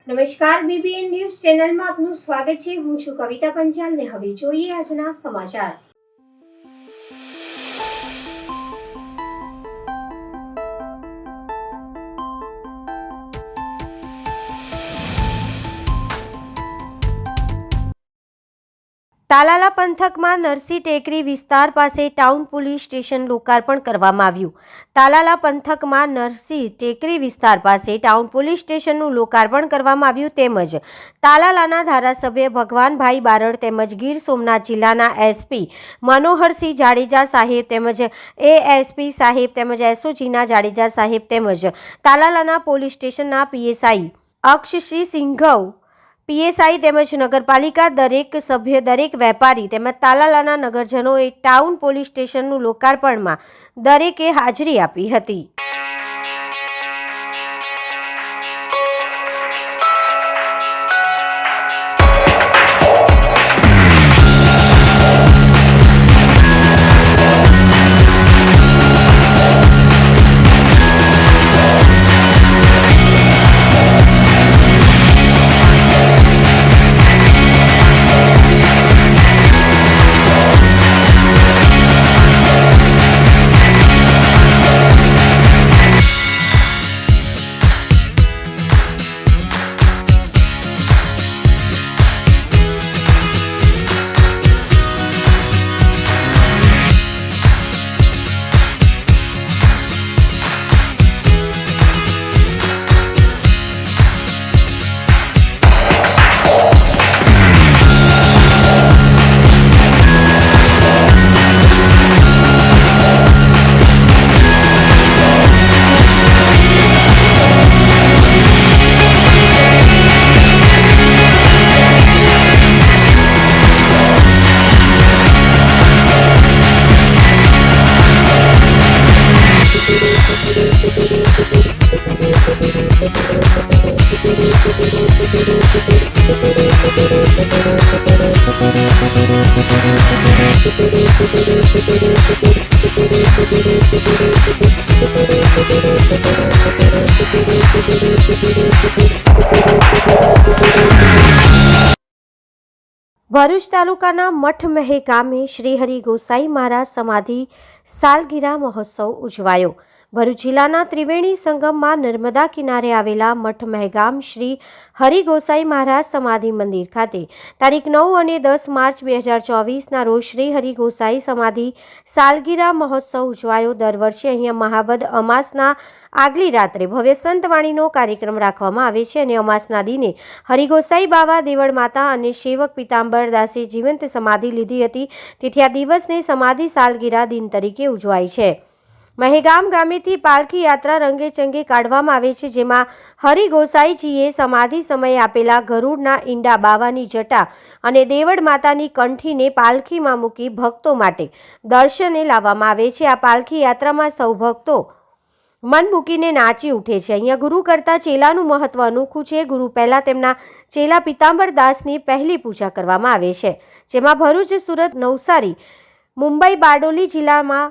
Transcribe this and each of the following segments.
નમસ્કાર, BBN news ચેનલમાં આપનું સ્વાગત છે। હું છું કવિતા પંચાલ ને હવે જોઈએ આજના સમાચાર। તાલાલા પંથકમાં નરસી ટેકરી વિસ્તાર પાસે ટાઉન પોલીસ સ્ટેશન લોકાર્પણ કરવામાં આવ્યું। તાલાલા પંથકમાં નરસી ટેકરી વિસ્તાર પાસે ટાઉન પોલીસ સ્ટેશનનું લોકાર્પણ કરવામાં આવ્યું તેમજ તાલાલાના ધારાસભ્ય ભગવાનભાઈ બારડ તેમજ ગીર સોમનાથ જિલ્લાના એસપી મનોહરસિંહ જાડેજા સાહેબ તેમજ એએસપી સાહેબ તેમજ એસઓજીના જાડેજા સાહેબ તેમજ તાલાલાના પોલીસ સ્ટેશનના પીએસઆઈ અક્ષસિંહ સિંઘવ પીએસઆઈ તેમજ નગરપાલિકા દરેક સભ્ય દરેક વેપારી તેમજ તાલાલાના નગરજનોએ ટાઉન પોલીસ સ્ટેશનનું લોકાર્પણમાં દરેકે હાજરી આપી હતી। ભરૂચ તાલુકાના મઠમહે ગામે શ્રી હરિ ગોસાઈ મહારાજ સમાધિ સાલગીરા મહોત્સવ ઉજવાયો। ભરૂચ જિલ્લાના ત્રિવેણી સંગમમાં નર્મદા કિનારે આવેલા મઠમહે ગામ શ્રી હરિ ગોસાઈ મહારાજ સમાધિ મંદિર ખાતે તારીખ 9 અને 10 માર્ચ 2024ના રોજ શ્રી હરિ ગોસાઈ સમાધિ સાલગીરા મહોત્સવ ઉજવાયો। દર વર્ષે અહીંયા મહાવદ અમાસના આગલી રાત્રે ભવ્ય સંતવાણીનો કાર્યક્રમ રાખવામાં આવે છે અને અમાસના દિને હરિ ગોસાઈ બાવા દેવળ માતા અને સેવક પીતાંબર દાસે જીવંત સમાધિ લીધી હતી, તેથી આ દિવસને સમાધિ સાલગીરા દિન તરીકે ઉજવાય છે। મહેગામ ગામેથી પાલખી યાત્રા રંગેચંગે કાઢવામાં આવે છે, જેમાં હરિ ગોસાઈજીએ સમાધિ સમયે આપેલા ગરુડના ઈંડા બાવાની જટા અને દેવળ માતાની કંઠીને પાલખીમાં મૂકી ભક્તો માટે દર્શને લાવવામાં આવે છે। આ પાલખી યાત્રામાં સૌ ભક્તો મન મૂકીને નાચી ઉઠે છે। અહીંયા ગુરુ કરતા ચેલાનું મહત્વ અનોખું છે। ગુરુ પહેલા તેમના ચેલા પીતાંબર દાસની પહેલી પૂજા કરવામાં આવે છે, જેમાં ભરૂચ, સુરત, નવસારી, મુંબઈ, બારડોલી જિલ્લામાં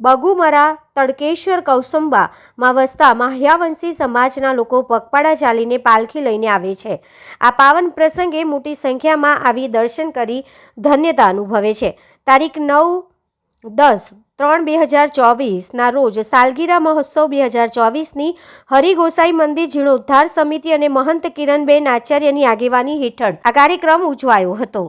બગુમરા, તડકેશ્વર, કૌસંબામાં વસતા માહ્યાવંશી સમાજના લોકો પગપાળા ચાલીને પાલખી લઈને આવે છે। આ પાવન પ્રસંગે મોટી સંખ્યામાં આવી દર્શન કરી ધન્યતા અનુભવે છે। તારીખ 9-10-3-2024ના રોજ સાલગીરા મહોત્સવ 2024ની હરિ ગોસાઈ મંદિર જીર્ણોદ્ધાર સમિતિ અને મહંત કિરણબેન આચાર્યની આગેવાની હેઠળ આ કાર્યક્રમ ઉજવાયો હતો।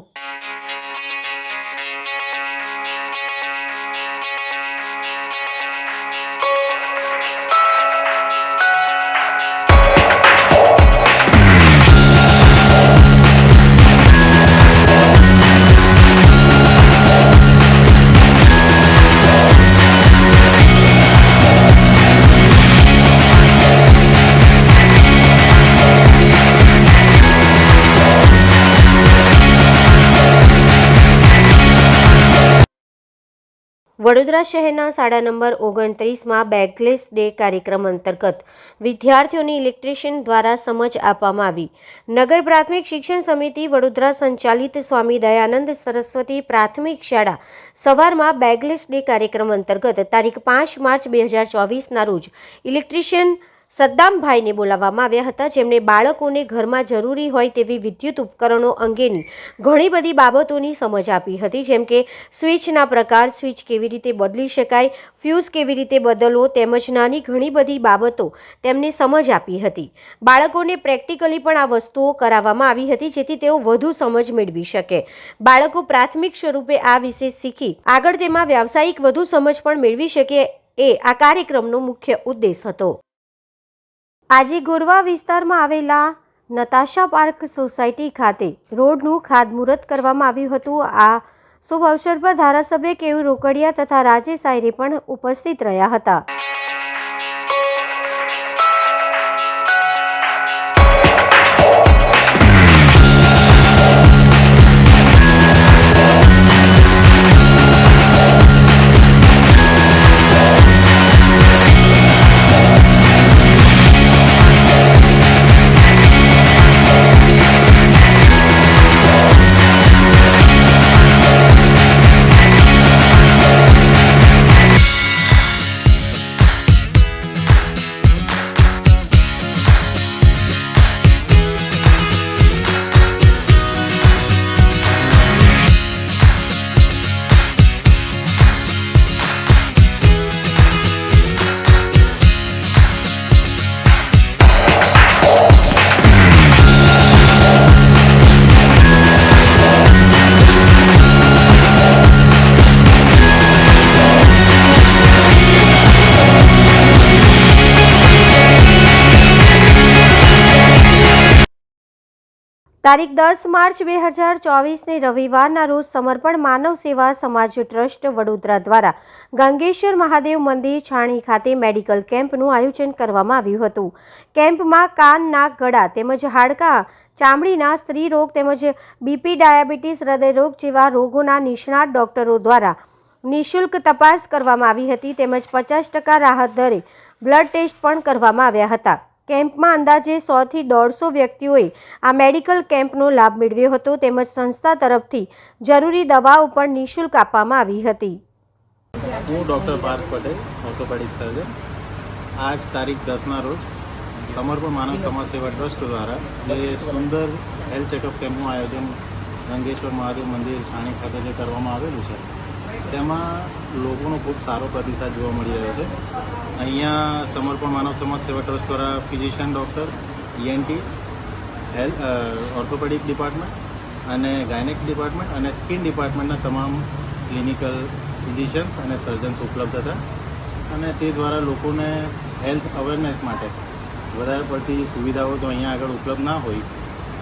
વડોદરા શહેરના શાળા નંબર 29માં બેગલેસ ડે કાર્યક્રમ અંતર્ગત વિદ્યાર્થીઓને ઇલેક્ટ્રિશિયન દ્વારા સમજ આપવામાં આવી। નગર પ્રાથમિક શિક્ષણ સમિતિ વડોદરા સંચાલિત સ્વામી દયાનંદ સરસ્વતી પ્રાથમિક શાળા સવારમાં બેગલેસ ડે કાર્યક્રમ અંતર્ગત તારીખ 5 માર્ચ 2024ના રોજ ઇલેક્ટ્રિશિયન સદ્દામભાઈને બોલાવવામાં આવ્યા હતા, જેમણે બાળકોને ઘરમાં જરૂરી હોય તેવી વિદ્યુત ઉપકરણો અંગેની ઘણી બધી બાબતોની સમજ આપી હતી, જેમ કે સ્વિચના પ્રકાર, સ્વિચ કેવી રીતે બદલી શકાય, ફ્યુઝ કેવી રીતે બદલવો તેમજ નાની ઘણી બધી બાબતો તેમને સમજ આપી હતી. બાળકોને પ્રેક્ટિકલી પણ આ વસ્તુઓ કરાવવામાં આવી હતી, જેથી તેઓ વધુ સમજ મેળવી શકે. બાળકો પ્રાથમિક સ્વરૂપે આ વિશે શીખી આગળ તેમાં વ્યાવસાયિક વધુ સમજ પણ મેળવી શકે એ આ કાર્યક્રમનો મુખ્ય ઉદ્દેશ હતો. આજે ગોરવા વિસ્તારમાં આવેલા નતાશા પાર્ક સોસાયટી ખાતે રોડનું ખાતમુહૂર્ત કરવામાં આવ્યું હતું. આ શુભ અવસર પર ધારાસભ્ય કેયુ રોકડિયા તથા રાજેશ આયરે પણ ઉપસ્થિત રહ્યા હતા. તારીખ 10 માર્ચ 2024ને રવિવારના રોજ સમર્પણ માનવ સેવા સમાજ ટ્રસ્ટ વડોદરા દ્વારા ગંગેશ્વર મહાદેવ મંદિર છાણી ખાતે મેડિકલ કેમ્પનું આયોજન કરવામાં આવ્યું હતું. કેમ્પમાં કાન, નાક, ગળા તેમજ હાડકાં, ચામડીના, સ્ત્રી રોગ તેમજ બીપી, ડાયાબિટીસ, હૃદયરોગ જેવા રોગોના નિષ્ણાત ડોક્ટરો દ્વારા નિઃશુલ્ક તપાસ કરવામાં આવી હતી તેમજ 50% રાહત દરે બ્લડ ટેસ્ટ પણ કરવામાં આવ્યા હતા. કેમ્પમાં અંદાજે 100 થી 150 વ્યક્તિઓએ આ મેડિકલ કેમ્પનો લાભ મેળવ્યો હતો તેમજ સંસ્થા તરફથી જરૂરી દવાઓ પણ નિઃશુલ્ક આપવામાં આવી હતી. હું doctor Parth Patel, orthopaedic surgeon. આજ તારીખ 10ના રોજ સમર્પણ માનવ સમાજ સેવા ટ્રસ્ટ દ્વારા જે સુંદર હેલ્થ ચેકઅપ કેમ્પનું આયોજન ગંગેશ્વર મહાદેવ મંદિર છાણી ખાતે જે કરવામાં આવેલું છે, તેમાં લોકોનો ખૂબ સારો પ્રતિસાદ જોવા મળી રહ્યો છે. અહીંયા સમર્પણ માનવ સમાજ સેવા ટ્રસ્ટ દ્વારા physician doctor, ENT, health orthopaedic department અને ગાયનેક ડિપાર્ટમેન્ટ અને સ્કિન ડિપાર્ટમેન્ટના તમામ ક્લિનિકલ ફિઝિશિયન્સ અને સર્જન્સ ઉપલબ્ધ હતા અને તે દ્વારા લોકોને હેલ્થ અવેરનેસ માટે વધારે પડતી સુવિધાઓ તો અહીંયા આગળ ઉપલબ્ધ ના હોય,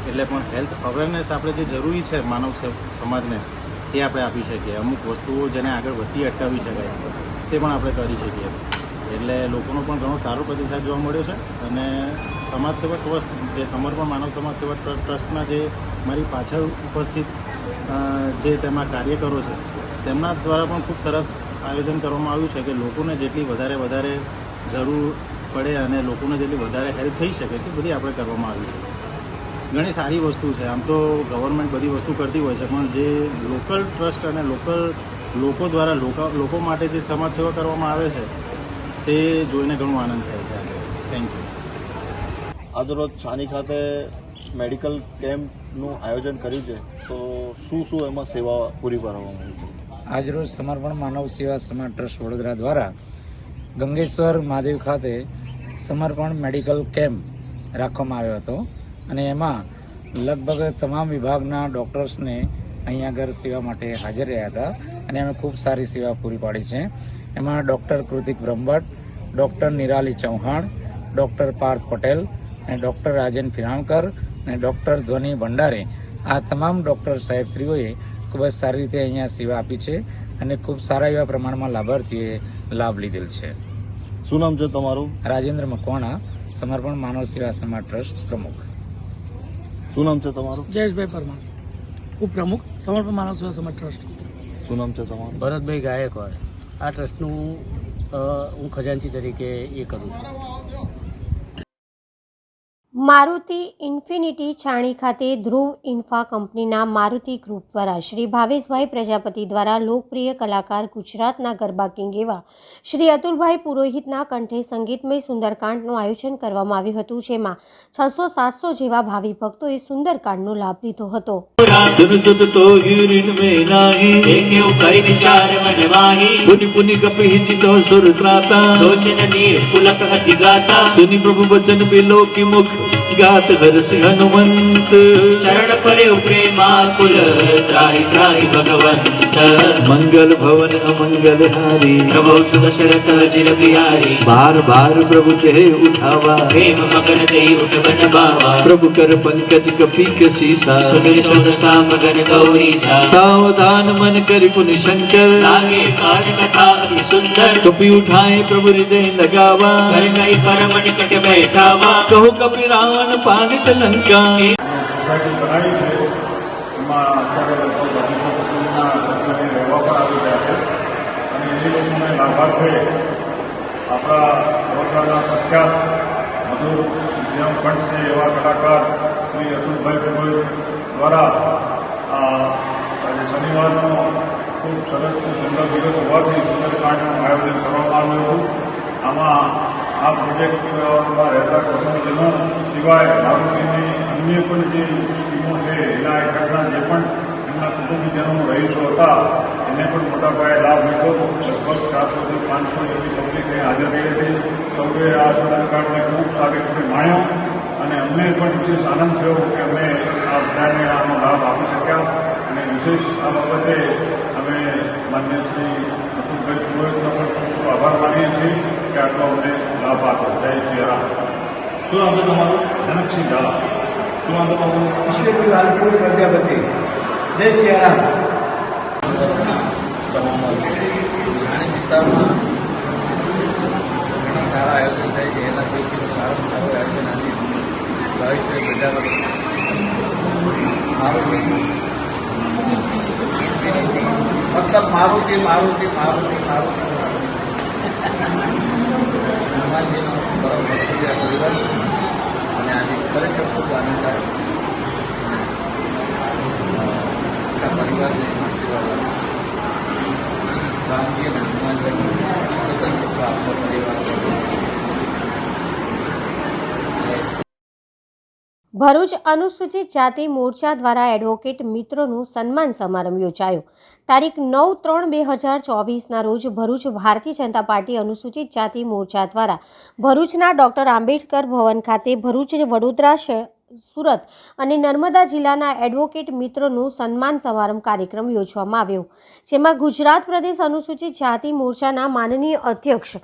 એટલે પણ હેલ્થ અવેરનેસ આપણે જે જરૂરી છે માનવ સમાજને તે આપણે આપી શકીએ. અમુક વસ્તુઓ જેને આગળ વધતી અટકાવી શકાય તે પણ આપણે કરી શકીએ. એટલે લોકોનો પણ ઘણો સારો પ્રતિસાદ જોવા મળ્યો છે અને સમાજ સેવા ટ્રસ્ટ જે સમર્પણ માનવ સમાજ સેવા ટ્રસ્ટના જે મારી પાછળ ઉપસ્થિત જે તેમાં કાર્યકરો છે તેમના દ્વારા પણ ખૂબ સરસ આયોજન કરવામાં આવ્યું છે કે લોકોને જેટલી વધારે જરૂર પડે અને લોકોને જેટલી વધારે હેલ્પ થઈ શકે તે બધી આપણે કરવામાં આવી છે. ઘણી સારી વસ્તુ છે. આમ તો ગવર્મેન્ટ બધી વસ્તુ કરતી હોય છે, પણ જે લોકલ ટ્રસ્ટ અને લોકો દ્વારા લોકો માટે જે સમાજ સેવા કરવામાં આવે છે તે જોઈને ઘણો આનંદ થાય છે. Thank you. આજરોજ છાણી ખાતે મેડિકલ કેમ્પનું આયોજન કર્યું છે, તો શું એમાં સેવા પૂરી પાડવામાં આવી છે? આજરોજ સમર્પણ માનવ સેવા સમાજ ટ્રસ્ટ વડોદરા દ્વારા ગંગેશ્વર મહાદેવ ખાતે સમર્પણ મેડિકલ કેમ્પ રાખવામાં આવ્યો હતો અને એમાં લગભગ તમામ વિભાગના ડૉક્ટર્સને અહીંયા આગળ સેવા માટે હાજર રહ્યા હતા અને અમે ખૂબ સારી સેવા પૂરી પાડી છે. એમાં doctor Kritik Brahmbhatt, doctor Nirali Chauhan, doctor Parth Patel અને ડૉક્ટર રાજન ફિરાણકર અને ડૉક્ટર ધ્વની ભંડારે આ તમામ ડૉક્ટર સાહેબશ્રીઓએ ખૂબ જ સારી રીતે અહીંયા સેવા આપી છે અને ખૂબ સારા એવા પ્રમાણમાં લાભાર્થીઓએ લાભ લીધેલ છે. શું નામ છે તમારું? રાજેન્દ્ર મકવાણા, સમર્પણ માનવ સેવા સમાજ ટ્રસ્ટ પ્રમુખ. શું નામ છે તમારું? જયેશભાઈ પરમાર, ઉપપ્રમુખ, સમર્પણ માનવ સેવા સમાજ ટ્રસ્ટ. શું નામ છે તમારું? ભરતભાઈ ગાયકવાડ. આ ટ્રસ્ટનું હું ખજાનચી તરીકે એ કરું છું. મારુતિ ઇન્ફિનિટી છાણી ખાતે ધ્રુવ ઇન્ફા કંપનીના મારુતિ ગ્રુપ દ્વારા શ્રી ભાવેશભાઈ પ્રજાપતિ દ્વારા લોકપ્રિય કલાકાર ગુજરાતના ગરબા કિંગ એવા શ્રી અતુલભાઈ પુરોહિતના કંઠે સંગીતમય સુંદરકાંડનું આયોજન કરવામાં આવ્યું હતું, જેમાં 600-700 જેવા ભાવિ ભક્તોએ સુંદરકાંડનો લાભ લીધો હતો. सुन सुत तो हीरिन में नाही देखे कई विचार मन माही पुनि पुनि कपि हिचितो सुर त्राता लोचन नीर पुलक हति गाता सुनि प्रभु वचन बिलो की मुख गात हर्ष हनुमंत चरण परे प्रेमा कुल त्राहि त्राहि भगवंत मंगल भवन अमंगल हारी प्रभु सुदशरथ जिर बिहारी बार बार प्रभु चहे उठावा प्रेम मगन दे उठवन बावा प्रभु कर पंकज कपि के सीसा सुमिर सुन मगन गौरी सावधान मन करि पुनि शंकर लागे काट कथा अति सुंदर कपि उठाए प्रभु हृदय लगावा कर गई परम निकट बैठावा कहो कपि रावण पानित लंका. સોસાયટી બનાવી છે એમાં અત્યારે લગભગ 200 કુટુંબના સભ્યોને રહેવા પણ આવી રહ્યા છે અને એ લોકોને લાભાર્થે આપણા વડોદરાના પ્રખ્યાત મધુર જેમ કંઠ છે એવા કલાકાર શ્રી અતુલભાઈ પુરોહિત દ્વારા આજે શનિવારનો ખૂબ સરસ સુંદર દિવસ હોવાથી સુંદરકાંડનું આયોજન કરવામાં આવ્યું હતું. આમાં આ પ્રોજેક્ટમાં રહેતા કુટુંબજનો સિવાય મારુતિની અન્ય પણ જે સ્કીમો છે એના હેઠળના જે પણ એમના કુટુંબીજનો રહીશો હતા એને પણ મોટા પાયે લાભ લીધો. લગભગ 400થી 500 જેટલી પબ્લિક અહીં હાજર રહી હતી. સૌએ આ સુંદરકાંડને ખૂબ સારી રીતે માણ્યો અને અમને પણ વિશેષ આનંદ થયો કે અમે આ બધાને આનો લાભ આપી શક્યા અને વિશેષ આ બાબતે અમે માન્ય શ્રી અતુલભાઈ પુરોહિતનો પણ ખૂબ આભાર માનીએ છીએ કે આટલો અમને લાભ આપ્યો. જય શ્રી રામ. શું નામ છે તમારું? જનકસિંહ ઝાલા. શું નામ તમારું? ઈશ્વરજી લાલપુર પ્રજાપતિ. જય શ્રી રામ. સ્થાનિક વિસ્તારમાં ઘણા સારા આયોજન થાય છે. એના પૈકીનું સારામાં સારું આયોજન આજે ભાવેશભાઈ પ્રજાપતિ મારુતિ મતલબ મારુતિ મારુતિ મારુતિ મારુતિ હનુમાનજીનો ભક્તિ પરિવાર અને આજે ખરેખર ખૂબ આનંદ આવ્યો. પરિવારને આશીર્વાદ રામજી અને હનુમાનજી સતત આપનો પરિવાર. ભરૂચ અનુસૂચિત જાતિ મોરચા દ્વારા એડવોકેટ મિત્રોનું સન્માન સમારંભ યોજાયો. તારીખ 9/3/2024ના રોજ ભરૂચ ભારતીય જનતા પાર્ટી અનુસૂચિત જાતિ મોરચા દ્વારા ભરૂચના ડૉક્ટર આંબેડકર ભવન ખાતે ભરૂચ, વડોદરા, સુરત અને નર્મદા જિલ્લાના એડવોકેટ મિત્રોનું સન્માન સમારંભ કાર્યક્રમ યોજવામાં આવ્યો, જેમાં ગુજરાત પ્રદેશ અનુસૂચિત જાતિ મોરચાના માનનીય અધ્યક્ષ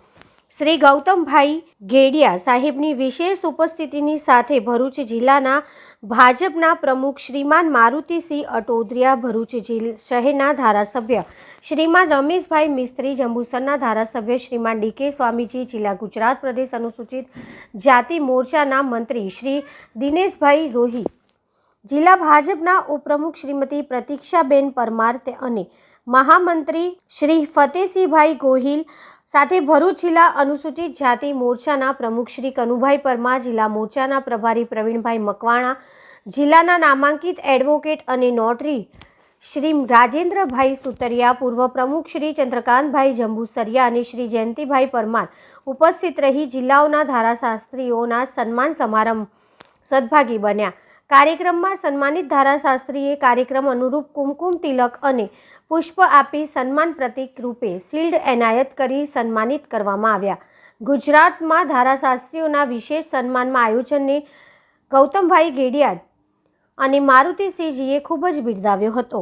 શ્રી ગૌતમભાઈ ગેડિયા સાહેબની વિશેષ ઉપસ્થિતિની સાથે ભરૂચ જિલ્લાના ભાજપના પ્રમુખ શ્રીમાન મારુતિસિંહ અટોદરિયા, ભરૂચ શહેરના ધારાસભ્ય શ્રીમાન રમેશભાઈ મિસ્ત્રી, જંબુસરના ધારાસભ્ય શ્રીમાન ડી.કે. સ્વામીજી, જિલ્લા ગુજરાત પ્રદેશ અનુસૂચિત જાતિ મોરચાના મંત્રી શ્રી દિનેશભાઈ રોહી, જિલ્લા ભાજપના ઉપપ્રમુખ શ્રીમતી પ્રતીક્ષાબેન પરમાર અને મહામંત્રી શ્રી ફતેહસિંહભાઈ ગોહિલ સાથે ભરૂચ જિલ્લા અનુસૂચિત જાતિ મોરચાના પ્રમુખ શ્રી કનુભાઈ પરમાર, જિલ્લા મોરચાના પ્રભારી પ્રવીણભાઈ મકવાણા, જિલ્લાના નામાંકિત એડવોકેટ અને નોટરી શ્રી રાજેન્દ્રભાઈ સુતરિયા, પૂર્વ પ્રમુખ શ્રી ચંદ્રકાંતભાઈ જંબુસરિયા અને શ્રી જયંતિભાઈ પરમાર ઉપસ્થિત રહી જિલ્લાઓના ધારાશાસ્ત્રીઓના સન્માન સમારંભ સદભાગી બન્યા. કાર્યક્રમમાં સન્માનિત ધારાશાસ્ત્રીએ કાર્યક્રમ અનુરૂપ કુમકુમ તિલક અને પુષ્પ આપી સન્માન પ્રતીક રૂપે શિલ્ડ એનાયત કરી સન્માનિત કરવામાં આવ્યા. ગુજરાતમાં ધારાશાસ્ત્રીઓના વિશેષ સન્માનમાં આયોજનને ગૌતમભાઈ ગેડિયા અને મારુતિસિંહજીએ ખૂબ જ બિરદાવ્યો હતો.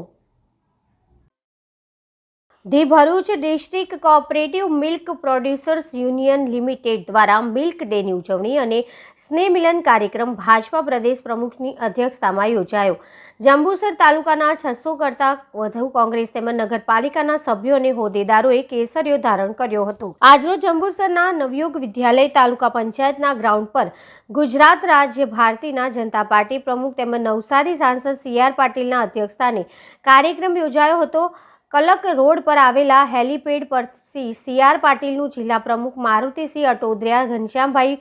The Bharuch district cooperative milk producers union limited દ્વારા મિલ્ક ડેની ઉજવણી અને સ્નેહ મિલન કાર્યક્રમ ભાજપા પ્રદેશ પ્રમુખની અધ્યક્ષતામાં યોજાયો. જંબુસર તાલુકાના 600 કરતાં વધુ કોંગ્રેસ તેમજ નગરપાલિકાના સભ્યો અને હોદ્દેદારોએ કેસરીઓ ધારણ કર્યો હતો. આજરોજ જંબુસરના નવયુગ વિદ્યાલય તાલુકા પંચાયતના ગ્રાઉન્ડ પર ગુજરાત રાજ્ય ભારતીય જનતા પાર્ટી પ્રમુખ તેમજ નવસારી સાંસદ CR પાટીલના અધ્યક્ષસ્થાને કાર્યક્રમ યોજાયો હતો. કલક રોડ પર આવેલા હેલીપેડ પરથી CR પાટીલનું જિલ્લા પ્રમુખ મારુતિસિંહ અટોદરિયા, ઘનશ્યામભાઈ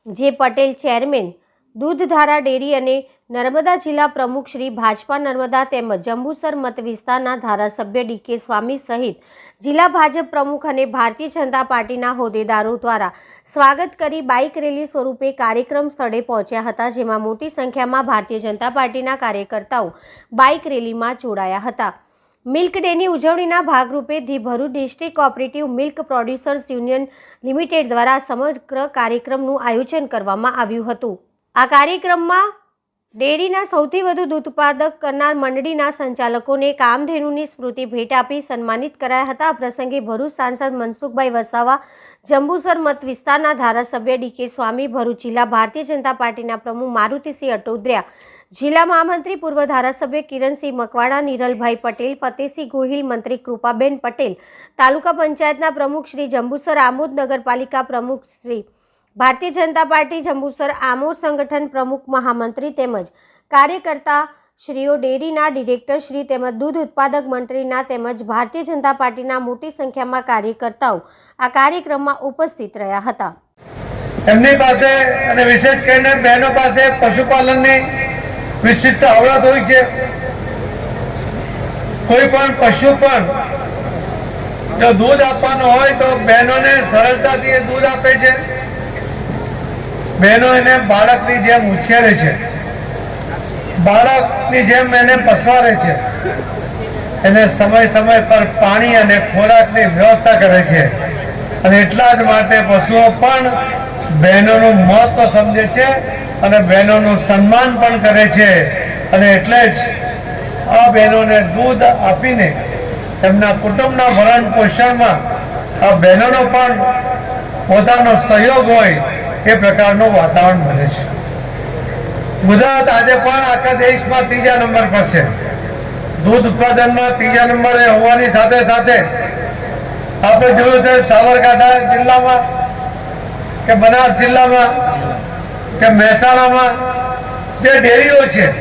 જે પટેલ ચેરમેન, દૂધધારા ડેરી અને નર્મદા જિલ્લા પ્રમુખ શ્રી ભાજપા નર્મદા તેમજ જંબુસર મત વિસ્તારના ધારાસભ્ય ડીકે સ્વામી સહિત જિલ્લા ભાજપ પ્રમુખ અને ભારતીય જનતા પાર્ટીના હોદ્દેદારો દ્વારા સ્વાગત કરી બાઇક રેલી સ્વરૂપે કાર્યક્રમ સ્થળે પહોંચ્યા હતા, જેમાં મોટી સંખ્યામાં ભારતીય જનતા પાર્ટીના કાર્યકર્તાઓ બાઇક રેલીમાં જોડાયા હતા. મિલ્ક ડેની ઉજવણીના ભાગરૂપે the Bharuch district cooperative milk producers union limited દ્વારા સમગ્ર કાર્યક્રમનું આયોજન કરવામાં આવ્યું હતું. આ કાર્યક્રમમાં ડેરીના સૌથી વધુ દૂધ ઉત્પાદક કરનાર મંડળીના સંચાલકોને કામધેનુની સ્મૃતિ ભેટ આપી સન્માનિત કરાયા હતા. આ પ્રસંગે ભરૂચ સાંસદ મનસુખભાઈ વસાવા, જંબુસર મત વિસ્તારના ધારાસભ્ય ડીકે સ્વામી, ભરૂચ જિલ્લા ભારતીય જનતા પાર્ટીના પ્રમુખ મારુતિસિંહ અટોદરિયા, જિલ્લા મહામંત્રી પૂર્વ ધારાસભ્ય કિરણસિંહ મકવાણા, નિરલભાઈ પટેલ, ફતેહસિંહ ગોહિલ, મંત્રી કૃપાબેન પટેલ, તાલુકા પંચાયતના પ્રમુખ શ્રી જંબુસર આમોદ, નગરપાલિકા પ્રમુખ શ્રી ભારતીય જનતા પાર્ટી જંબુસર આમોદ સંગઠન પ્રમુખ, મહામંત્રી તેમજ કાર્યકર્તા શ્રીઓ, ડેરીના ડિરેક્ટર શ્રી તેમજ દૂધ ઉત્પાદક મંડળીના તેમજ ભારતીય જનતા પાર્ટીના મોટી સંખ્યામાં કાર્યકર્તાઓ આ કાર્યક્રમમાં ઉપસ્થિત રહ્યા હતા. એમની પાસે અને વિશેષ કરીને બહેનો પાસે પશુપાલનની વિશિષ્ટ આવડત હોય છે. કોઈ પણ પશુ પણ જો દૂધ આપવાનું હોય તો બહેનોને સરળતાથી એ દૂધ આપે છે. બહેનો એને બાળકની જેમ ઉછેરે છે, બાળકની જેમ એને પસવારે છે, એને સમય સમય પર પાણી અને ખોરાકની વ્યવસ્થા કરે છે. અને એટલા જ માટે પશુઓ પણ બહેનોનું મહત્વ સમજે છે અને બહેનોનું સન્માન પણ કરે છે. અને એટલે જ આ બહેનોને દૂધ આપીને તેમના કુટુંબના ભરણ પોષણમાં આ બહેનોનો પણ પોતાનો સહયોગ હોય એ પ્રકારનું વાતાવરણ બને છે. ગુજરાત આજે પણ આખા દેશમાં 3જા નંબર પર છે. દૂધ ઉત્પાદનમાં 3જા નંબરે હોવાની સાથે સાથે આપણે જોયું છે સાબરકાંઠા જિલ્લામાં કે બનાસ જિલ્લામાં કે મહેસાણામાં જે ડેરીઓ છે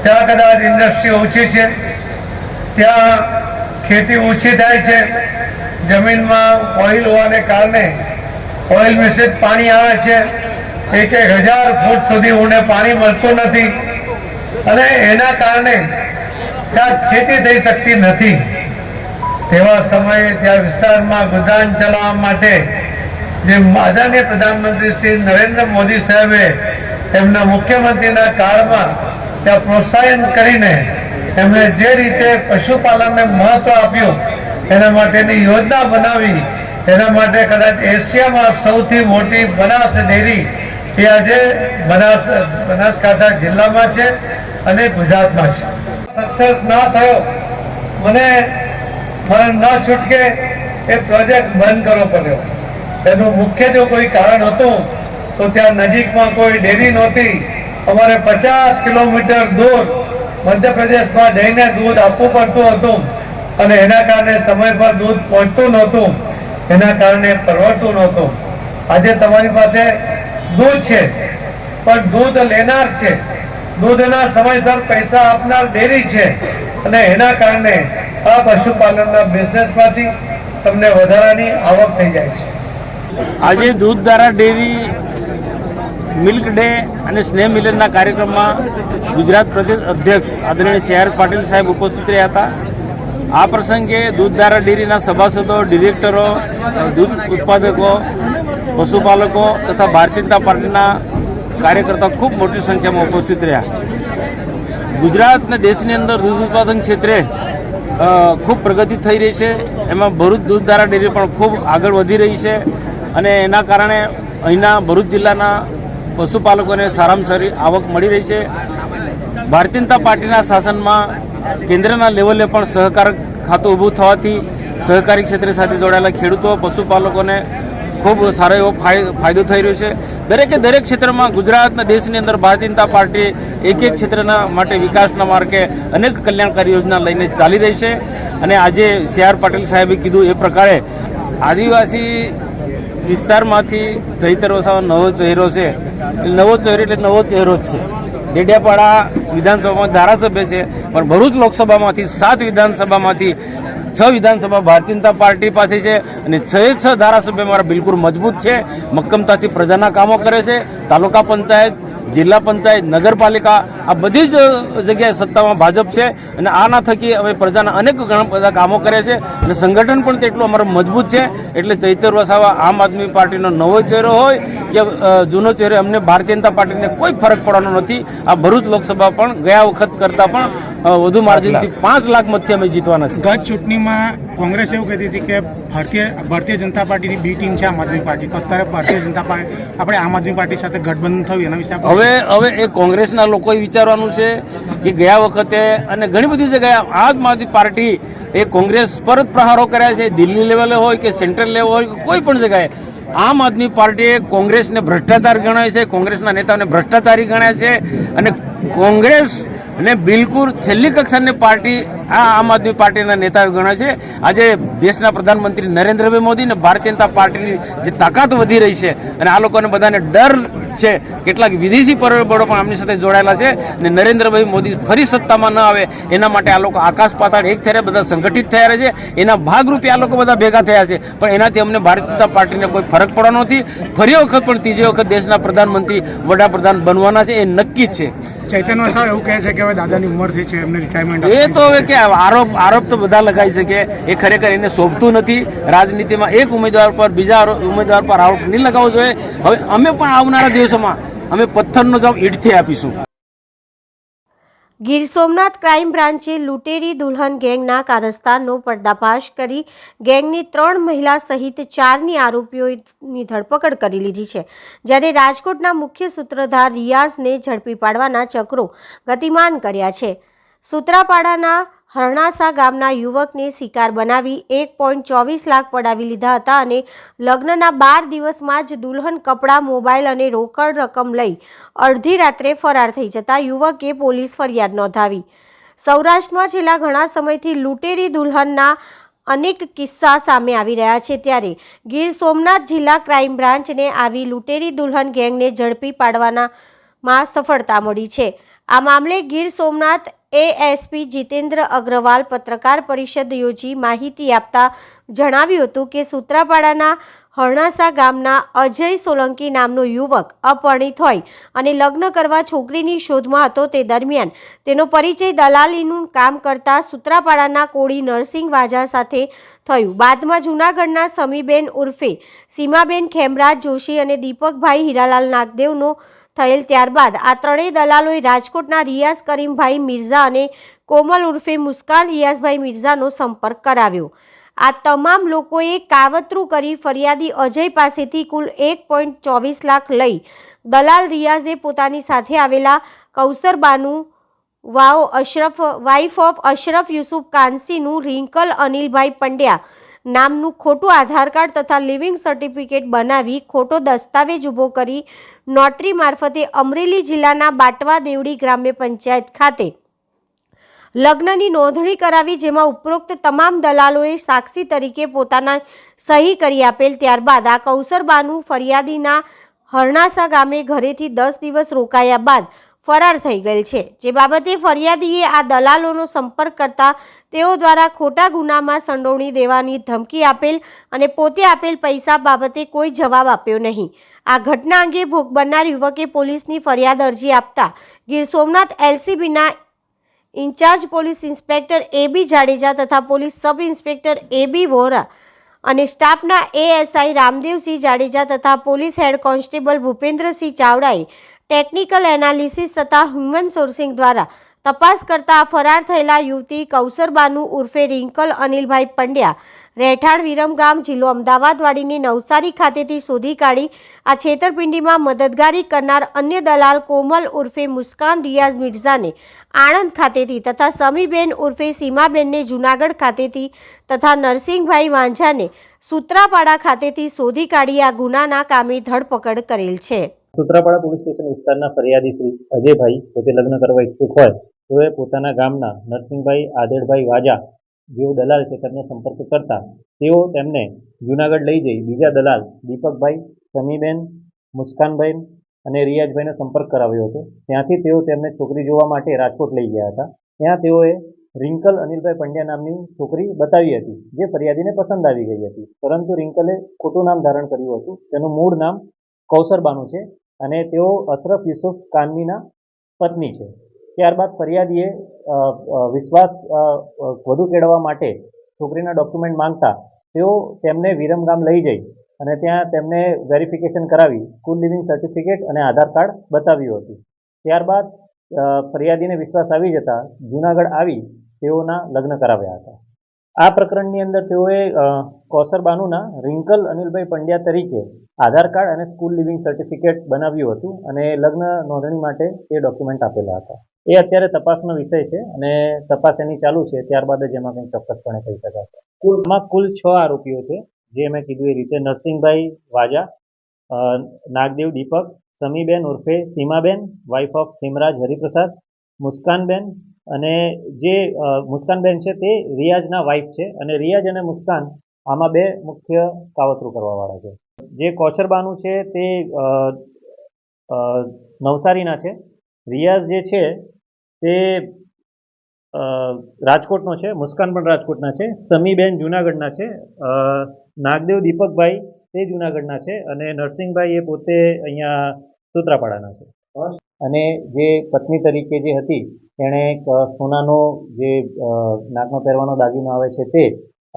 ત્યાં કદાચ ઇન્ડસ્ટ્રી ઓછી છે, ત્યાં ખેતી ઓછી થાય છે, જમીનમાં ઓઇલ હોવાને કારણે ઓઇલ મિશ્રિત પાણી આવે છે, 1000 ફૂટ સુધી ઊંડે પાણી મળતું નથી અને એના કારણે ત્યાં ખેતી થઈ શકતી નથી. તેવા સમયે ત્યાં વિસ્તારમાં ગુજરાન ચલાવવા માટે જે આદરણીય પ્રધાનમંત્રી શ્રી નરેન્દ્ર મોદી સાહેબે એમના મુખ્યમંત્રીના કાળમાં ત્યાં પ્રોત્સાહન કરીને એમણે જે રીતે પશુપાલનને મહત્વ આપ્યું એના માટેની યોજના બનાવી. એના માટે કદાચ એશિયામાં સૌથી મોટી બનાસ ડેરી એ આજે બનાસકાંઠા જિલ્લામાં છે અને ગુજરાતમાં છે. સક્સેસ ના થયો, મને ન છૂટકે એ પ્રોજેક્ટ બંધ કરવો પડ્યો. એનું મુખ્ય જો કોઈ કારણ હતું તો ત્યાં નજીકમાં કોઈ ડેરી નહોતી. અમારે 50 કિલોમીટર દૂર મધ્યપ્રદેશમાં જઈને દૂધ આપવું પડતું હતું અને એના કારણે સમય પર દૂધ પહોંચતું નહોતું, એના કારણે પરવડતું નહોતું. આજે તમારી પાસે દૂધ છે પણ દૂધ લેનાર છે, દૂધના સમયસર પૈસા આપનાર ડેરી છે અને એના કારણે આ પશુપાલનના બિઝનેસમાંથી તમને વધારાની આવક થઈ જાય છે. આજે દૂધધારા ડેરી મિલ્ક ડે અને સ્નેહ મિલનના કાર્યક્રમમાં ગુજરાત પ્રદેશ અધ્યક્ષ આદરણીય સી.આર. પાટીલ સાહેબ ઉપસ્થિત રહ્યા હતા. આ પ્રસંગે દૂધધારા ડેરીના સભાસદો, ડિરેક્ટરો, દૂધ ઉત્પાદકો, પશુપાલકો તથા ભારતીય જનતા પાર્ટીના કાર્યકર્તાઓ ખૂબ મોટી સંખ્યામાં ઉપસ્થિત રહ્યા. ગુજરાત અને દેશની અંદર દૂધ ઉત્પાદન ક્ષેત્રે ખૂબ પ્રગતિ થઈ રહી છે. એમાં ભરૂચ દૂધધારા ડેરી પણ ખૂબ આગળ વધી રહી છે અને એના કારણે અહીંના ભરૂચ જિલ્લાના પશુપાલકોને સારામાં સારી આવક મળી રહી છે. ભારતીય જનતા પાર્ટીના શાસનમાં કેન્દ્રના લેવલે પણ સહકાર ખાતું ઊભું થવાથી સહકારી ક્ષેત્ર સાથે જોડાયેલા ખેડૂતો, પશુપાલકોને ખૂબ સારો એવો ફાયદો થઈ રહ્યો છે. દરેકે દરેક ક્ષેત્રમાં ગુજરાતના દેશની અંદર ભારતીય જનતા પાર્ટી એક ક્ષેત્રના માટે વિકાસના માર્ગે અનેક કલ્યાણકારી યોજના લઈને ચાલી રહી છે. અને આજે સી.આર. પાટીલ સાહેબે કીધું એ પ્રકારે આદિવાસી વિસ્તારમાંથી ચૈતર વસાવા નવો ચહેરો છે. નવો ચહેરો એટલે નવો ચહેરો જ છે. ડેડિયાપાડા વિધાનસભામાં ધારાસભ્ય છે, પણ ભરૂચ લોકસભામાંથી 7 વિધાનસભામાંથી 6 વિધાનસભા ભારતીય જનતા પાર્ટી પાસે છે અને 6 ધારાસભ્ય મારા બિલકુલ મજબૂત છે, મક્કમતાથી પ્રજાના કામો કરે છે. તાલુકા પંચાયત જિલ્લા પંચાયત, નગરપાલિકા આ બધી જ જગ્યાએ સત્તામાં ભાજપ છે અને આના થકી અમે પ્રજાના અનેક ઘણા બધા કામો કરે છે અને સંગઠન પણ તેટલું અમારું મજબૂત છે. એટલે ચૈતર વસાવા આમ આદમી પાર્ટીનો નવો ચહેરો હોય કે જૂનો ચહેરો, અમને ભારતીય જનતા પાર્ટીને કોઈ ફરક પડવાનો નથી. આ ભરૂચ લોકસભા પણ ગયા વખત કરતાં પણ વધુ માર્જિનથી 5 લાખ મતથી અમે જીતવાના છે. ગત ચૂંટણીમાં કોંગ્રેસ એવું કહેતી હતી કે ભારતીય જનતા પાર્ટીની બી ટીમ છે આમ આદમી પાર્ટી, તો અત્યારે ભારતીય જનતા પાર્ટી આપણે આમ આદમી પાર્ટી સાથે ગઠબંધન થયું એના વિશે હવે એ કોંગ્રેસના લોકોએ વિચારવાનું છે કે ગયા વખતે અને ઘણી બધી જગ્યાએ આમ આદમી પાર્ટી એ કોંગ્રેસ પર જ પ્રહારો કર્યા છે. દિલ્હી લેવલે હોય કે સેન્ટ્રલ લેવલ હોય કે કોઈ પણ જગ્યાએ આમ આદમી પાર્ટીએ કોંગ્રેસને ભ્રષ્ટાચાર ગણાય છે, કોંગ્રેસના નેતાઓને ભ્રષ્ટાચારી ગણ્યા છે અને કોંગ્રેસ અને બિલકુલ છેલ્લી કક્ષાની પાર્ટી આ આમ આદમી પાર્ટીના નેતાઓ ગણાય છે. આજે દેશના પ્રધાનમંત્રી નરેન્દ્રભાઈ મોદી અને ભારતીય જનતા પાર્ટીની જે તાકાત વધી રહી છે અને આ લોકોને બધાને ડર છે, કેટલાક વિદેશી પરિબળો પણ આમની સાથે જોડાયેલા છે અને નરેન્દ્રભાઈ મોદી ફરી સત્તામાં ન આવે એના માટે આ લોકો આકાશ પાતાળ એક થયા, બધા સંગઠિત થયા છે. એના ભાગરૂપે આ લોકો બધા ભેગા થયા છે, પણ એનાથી અમને ભારતીય જનતા પાર્ટીને કોઈ ફરક પડવાનો નથી. ફરી વખત પણ ત્રીજી વખત દેશના પ્રધાનમંત્રી વડાપ્રધાન બનવાના છે, એ નક્કી જ છે. ચૈતન્ય વસાવા એવું કહે છે કે હવે દાદાની ઉંમર થઈ છે, એમને રિટાયરમેન્ટ. એ તો હવે કે આરોપ તો બધા લગાવી શકે, એ ખરેખર એને શોભતું નથી. રાજનીતિમાં એક ઉમેદવાર પર બીજા ઉમેદવાર પર આરોપ નહીં લગાવવો જોઈએ. હવે અમે પણ આવનારા દિવસોમાં અમે પથ્થરનો જવાબ ઈંટથી આપીશું. ગીર સોમનાથ ક્રાઇમ બ્રાન્ચે લૂંટેરી દુલ્હન ગેંગના કારસ્તાનનો પર્દાફાશ કરી ગેંગની 3 મહિલા સહિત 4ની આરોપીઓની ધરપકડ કરી લીધી છે. જ્યારે રાજકોટના મુખ્ય સૂત્રધાર રિયાઝને ઝડપી પાડવાના ચક્રો ગતિમાન કર્યા છે. સૂત્રાપાડાના હરણાસા ગામના યુવકને શિકાર બનાવી 1.24 લાખ પડાવી લીધા હતા અને લગ્નના 12 દિવસમાં જ દુલ્હન કપડાં, મોબાઈલ અને રોકડ રકમ લઈ અડધી રાત્રે ફરાર થઈ જતા યુવકે પોલીસ ફરિયાદ નોંધાવી. સૌરાષ્ટ્રમાં છેલ્લા ઘણા સમયથી લૂંટેરી દુલ્હનના અનેક કિસ્સા સામે આવી રહ્યા છે, ત્યારે ગીર સોમનાથ જિલ્લા ક્રાઇમ બ્રાન્ચને આવી લૂંટેરી દુલ્હન ગેંગને ઝડપી પાડવામાં સફળતા મળી છે. આ મામલે ગીર સોમનાથ એએસપી જીતેન્દ્ર અગ્રવાલ પત્રકાર પરિષદ યોજી માહિતી આપતા જણાવ્યું હતું કે સૂત્રાપાડાના હરણાસા ગામના અજય સોલંકી નામનો યુવક અપરિણિત હોય અને લગ્ન કરવા છોકરીની શોધમાં હતો. તે દરમિયાન તેનો પરિચય દલાલીનું કામ કરતા સૂત્રાપાડાના કોળી નરસિંહ વાજા સાથે થયું. બાદમાં જૂનાગઢના સમીબેન ઉર્ફે સીમાબેન ખેમરાજ જોશી અને દીપકભાઈ હીરાલાલ નાગદેવનો થયેલ. ત્યારબાદ આ ત્રણેય દલાલોએ રાજકોટના રિયાઝ કરીમભાઈ મિર્ઝા અને કોમલ ઉર્ફે મુસ્કાન રિયાઝભાઈ મિર્ઝાનો સંપર્ક કરાવ્યો. આ તમામ લોકોએ કાવતરું કરી ફરિયાદી અજય પાસેથી કુલ 1.24 લાખ લઈ દલાલ રિયાઝે પોતાની સાથે આવેલા કૌસરબાનુ વાઇફ ઓફ અશરફ યુસુફ કાંસીનું રિંકલ અનિલભાઈ પંડ્યા નામનું ખોટું આધાર કાર્ડ તથા લિવિંગ સર્ટિફિકેટ બનાવી ખોટો દસ્તાવેજ ઊભો કરી નોટરી મારફતે અમરેલી જિલ્લાના બાટવા દેવડી ગ્રામ્ય પંચાયત ખાતે લગ્નની નોંધણી કરાવી, જેમાં ઉપરોક્ત તમામ દલાલોએ સાક્ષી તરીકે પોતાના સહી કરી આપેલ. ત્યારબાદ આ કૌસરબાનુ ફરિયાદીના હરણાસા ગામે ઘરેથી 10 દિવસ રોકાયા બાદ ફરાર થઈ ગયેલ છે. જે બાબતે ફરિયાદીએ આ દલાલોનો સંપર્ક કરતા તેઓ દ્વારા ખોટા ગુનામાં સંડોવણી દેવાની ધમકી આપેલ અને પોતે આપેલ પૈસા બાબતે કોઈ જવાબ આપ્યો નહીં. આ ઘટના અંગે ભોગ બનનાર યુવકે પોલીસની ફરિયાદ અરજી આપતા ગીર સોમનાથ એલસીબીના in charge police inspector A B Jadeja તથા police sub inspector A B Vora અને સ્ટાફના એએસઆઈ રામદેવસિંહ જાડેજા તથા પોલીસ હેડ કોન્સ્ટેબલ ભૂપેન્દ્રસિંહ ચાવડાએ ટેકનિકલ એનાલિસિસ તથા હ્યુમન સોર્સિંગ દ્વારા તપાસ કરતા ફરાર થયેલા યુવતી કૌસરબાનુ ઉર્ફે રિંકલ અનિલભાઈ પંડ્યા રહેઠાણ વિરમગામ, જિલ્લો અમદાવાદ વાળીને નવસારી ખાતેથી શોધી કાઢી આ છેતરપિંડીમાં મદદગારી કરનાર અન્ય દલાલ કોમલ ઉર્ફે મુસ્કાન રિયાઝ મિર્ઝાને આણંદ ખાતેથી તથા સમીબેન ઉર્ફે સીમાબેનને જૂનાગઢ ખાતેથી તથા નરસિંહભાઈ વાંઝાને સૂત્રાપાડા ખાતેથી શોધી કાઢી આ ગુનાના કામે ધરપકડ કરેલ છે. સૂત્રાપાડા પોલીસ સ્ટેશન વિસ્તારના ફરિયાદી શ્રી અજયભાઈ પોતે લગ્ન કરવા ઈચ્છુક હોય તેઓએ પોતાના ગામના નરસિંહભાઈ આદેડભાઈ વાજા જેઓ દલાલ છે તેમને સંપર્ક કરતા તેઓ તેમને જૂનાગઢ લઈ જઈ બીજા દલાલ દીપકભાઈ, સમીબેન, મુસ્કાનભાઈ અને રિયાઝભાઈનો સંપર્ક કરાવ્યો હતો. ત્યાંથી તેઓ તેમને છોકરી જોવા માટે રાજકોટ લઈ ગયા હતા. ત્યાં તેઓએ રિંકલ અનિલભાઈ પંડ્યા નામની છોકરી બતાવી હતી, જે ફરિયાદીને પસંદ આવી ગઈ હતી. પરંતુ રિંકલે ખોટું નામ ધારણ કર્યું હતું. તેનું મૂળ નામ કૌસરબાનુ છે અને તેઓ અશરફ યુસુફ કાનવીના પત્ની છે. ત્યારબાદ ફરિયાદીએ વિશ્વાસ વધુ કેળવવા માટે છોકરીના ડોક્યુમેન્ટ માંગતા તેઓ તેમને વિરમગામ લઈ જઈ અને ત્યાં તેમને વેરિફિકેશન કરાવી સ્કૂલ લિવિંગ સર્ટિફિકેટ અને આધાર કાર્ડ બતાવ્યું હતું. ત્યારબાદ ફરિયાદીને વિશ્વાસ આવી જતા જૂનાગઢ આવી તેઓના લગ્ન કરાવ્યા હતા. આ પ્રકરણની અંદર તેઓએ કૌસરબાનુના રિંકલ અનિલભાઈ પંડ્યા તરીકે આધાર કાર્ડ અને સ્કૂલ લિવિંગ સર્ટિફિકેટ બનાવ્યું હતું અને લગ્ન નોંધણી માટે તે ડોક્યુમેન્ટ આપેલા હતા. એ અત્યારે તપાસનો વિષય છે અને તપાસ એની ચાલુ છે. ત્યારબાદ જ એમાં કંઈ ચોક્કસપણે કહી શકાશે. કુલ 6 આરોપીઓ છે, જે મેં કીધું એ રીતે નરસિંહભાઈ વાજા, નાગદેવ દીપક, સમીબેન ઉર્ફે સીમાબેન, વાઇફ ઓફ ખેમરાજ હરિપ્રસાદ, મુસ્કાનબેન, અને જે મુસ્કાનબેન છે તે રિયાઝના વાઇફ છે અને રિયાઝ અને મુસ્કાન આમાં 2 મુખ્ય કાવતરું કરવાવાળા છે. જે કૌશરબાનુ છે તે નવસારીના છે. રિયાઝ જે છે તે રાજકોટનો છે. મુસ્કાન પણ રાજકોટના છે. સમીબેન જૂનાગઢના છે. નાગદેવ દીપકભાઈ તે જૂનાગઢના છે અને નરસિંહભાઈ એ પોતે અહીંયા સૂત્રાપાડાના છે. અને જે પત્ની તરીકે જે હતી તેણે એક સોનાનો જે નાકમાં પહેરવાનો દાગીનો આવે છે તે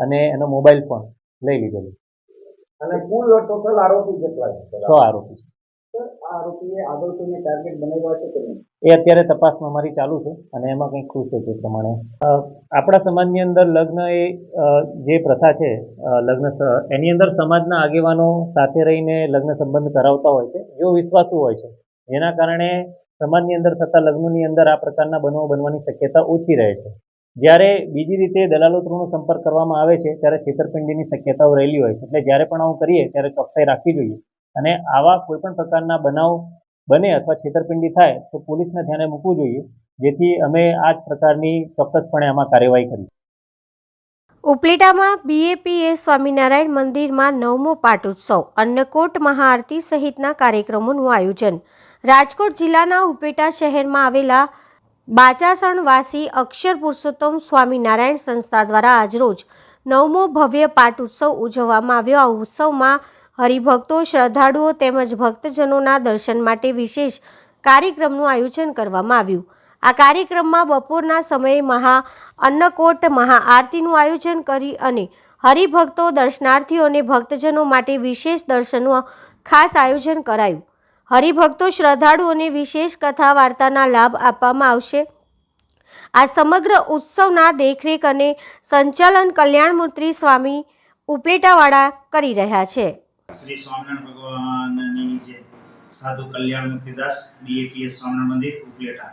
અને એનો મોબાઈલ ફોન લઈ લીધેલો. અને કુલ ટોટલ આરોપી કેટલા છે? 6 આરોપી છે. આ આરોપીએ આગળ કોઈને ટાર્ગેટ બનાવ્યા છે કે નહીં એ અત્યારે તપાસમાં અમારી ચાલુ છે અને એમાં કંઈક ખુશ છે તે પ્રમાણે આપણા સમાજની અંદર લગ્ન એ જે પ્રથા છે લગ્ન એની અંદર સમાજના આગેવાનો સાથે રહીને લગ્ન સંબંધ કરાવતા હોય છે, જો વિશ્વાસુ હોય છે, જેના કારણે સમાજની અંદર થતા લગ્નોની અંદર આ પ્રકારના બનાવો બનવાની શક્યતા ઓછી રહે છે. જ્યારે બીજી રીતે દલાલો થ્રુનો સંપર્ક કરવામાં આવે છે ત્યારે છેતરપિંડીની શક્યતાઓ રહેલી હોય છે. એટલે જ્યારે પણ આવું કરીએ ત્યારે ચોકસાઈ રાખવી જોઈએ અને આવા કોઈપણ પ્રકારના બનાવ બને અથવા છેતરપિંડી થાય તો પોલીસને ધ્યાને મૂકવું જોઈએ, જેથી અમે આ જ પ્રકારની ચોક્કસપણે આમાં કાર્યવાહી કરી. ઉપલેટામાં BAPS સ્વામિનારાયણ મંદિરમાં 9મો પાટોત્સવ, અન્નકૂટ, મહાઆરતી સહિતના કાર્યક્રમોનું આયોજન. રાજકોટ જિલ્લાના ઉપલેટા શહેરમાં આવેલા બાચાસણવાસી અક્ષર પુરુષોત્તમ સ્વામિનારાયણ સંસ્થા દ્વારા આજરોજ 9મો ભવ્ય પાટોત્સવ ઉજવવામાં આવ્યો. આ ઉત્સવમાં હરિભક્તો, શ્રદ્ધાળુઓ તેમજ ભક્તજનોના દર્શન માટે વિશેષ કાર્યક્રમનું આયોજન કરવામાં આવ્યું. આ કાર્યક્રમમાં બપોરના સમયે અન્નકોટ મહાઆરતીનું આયોજન કરી અને હરિભક્તો, દર્શનાર્થીઓ અને ભક્તજનો માટે વિશેષ દર્શનનું ખાસ આયોજન કરાયું. હરિભક્તો, શ્રદ્ધાળુઓને વિશેષ કથા વાર્તાના લાભ આપવામાં આવશે. આ સમગ્ર ઉત્સવના દેખરેખ અને સંચાલન કલ્યાણમૂર્તિ સ્વામી ઉપલેટાવાળા કરી રહ્યા છે. શ્રી સ્વામિનારાયણ ભગવાનની જે સાધુ કલ્યાણમૂર્તિદાસ BAPS સ્વામિનારાયણ મંદિર ઉપલેટા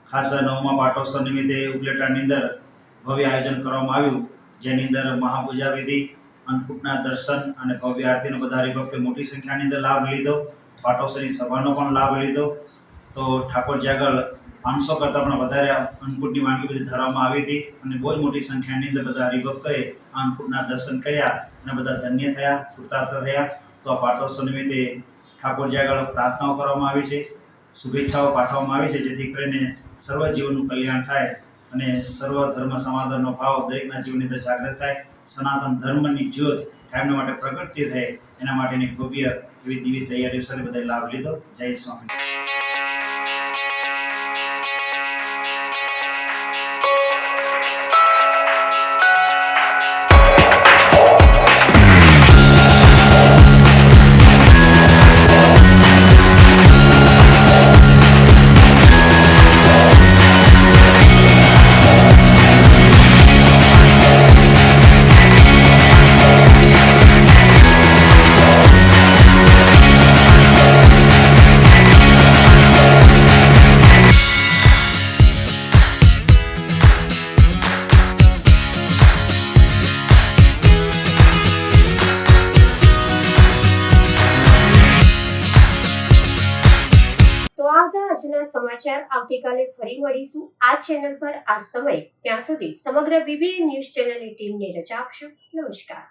ખાસ 9મા પાટોત્સવ નિમિત્તે ઉપલેટાની અંદર ભવ્ય આયોજન કરવામાં આવ્યું, જેની અંદર મહાપૂજા વિધિ, અન્નકૂટના દર્શન અને ભવ્ય આરતીનો બધા હરિભક્તો મોટી સંખ્યાની અંદર લાભ લીધો. પાટોત્સવની સભાનો પણ લાભ લીધો. તો ઠાકોરજી આગળ 500 કરતાં પણ વધારે અન્નકૂટની વાનગી બધી ધરવામાં આવી હતી અને બહુ જ મોટી સંખ્યાની અંદર બધા હરિભક્તોએ અન્નકૂટના દર્શન કર્યા અને બધા ધન્ય થયા, કૃતાર્થ થયા. તો આ પાટોત્સવ નિમિત્તે ઠાકોરજી આગળ પ્રાર્થનાઓ કરવામાં આવી છે, શુભેચ્છાઓ પાઠવવામાં આવી છે, જેથી કરીને સર્વ જીવનનું કલ્યાણ થાય અને સર્વ ધર્મ સમાધાનનો ભાવ દરેકના જીવનની અંદર જાગૃત થાય, સનાતન ધર્મની જ્યોત કાયમના માટે પ્રગટતી થાય, એના માટેની ભવ્ય એવી દિવ્ય તૈયારીઓ સાથે બધાએ લાભ લીધો. જય સ્વામી. આજના સમાચાર આવતીકાલે ફરી મળીશું આ ચેનલ પર આ સમય. ત્યાં સુધી સમગ્ર BBN ન્યૂઝ ચેનલની ટીમને રજા આપશો. નમસ્કાર.